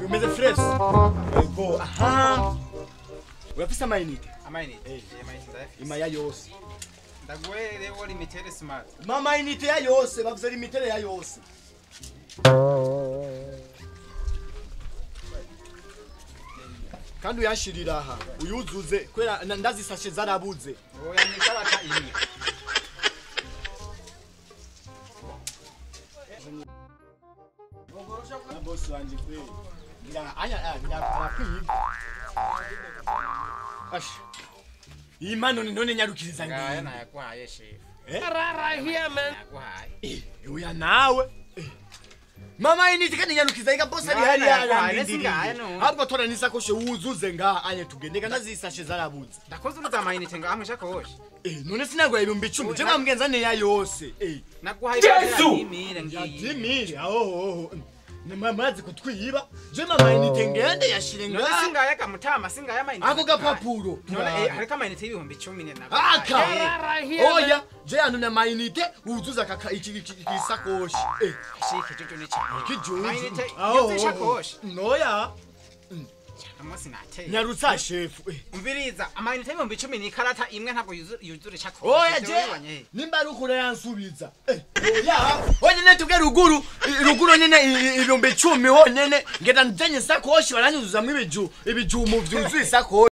umeze fresh. Ego, aha. Urafise amayinite? Amayinite ndafise. Imaya yose. Ndagwere wo limited smart. Mama inite ya yose, bavuze limited ya yose. Kandi uyashirira aha, uyuzuze kwera ndazisashe zarabuze. Oya nikabata imwe. Boss wanje kwe. Ngira aya arakwiba. Ash. Imano none nyarukiriza ngiye. Ngaya nakwaye chef. Rara here man. Nakwaye. Uya nawe. Mama inite kandi nyarukiza ika boss ari hari yarandindiriye. Ahubwo tora nisakoshe wuzuze nga anye tugendeka nazisashe zarabuze. Ndakoze uruza amayinite nga amwe shakoshe. None sinagwa 1010 je mwamgenza ne ya yose. Naguhaye imire ngiye. Imire aho. Namazi kutwiba. Je mama inite ngende yashirenga. None singaya kamutama singaya amayinite. Ako gapapuro. None hareka amayinite y'ibihumbi 10 na. Aka. Oya, je anu na mayinite uzuza kaka iki sakoshi. Shike jojo ni cyane. Kijuju. Amayinite yo shakoshi. Noya. Amasi nateye. Nyarutsa chef. Umviriza amayinite y'ibihumbi 10 ni karata imwe ntabwo yuzure shakoshi. Oya je. Nimba ari ukure yansubiza. Oya. Oya netuge ruguru nyene ibihumbi 10 honyene ngenda nzenye sakoshi baranyuzuza mu ibiju mu vyuzuye sakoshi.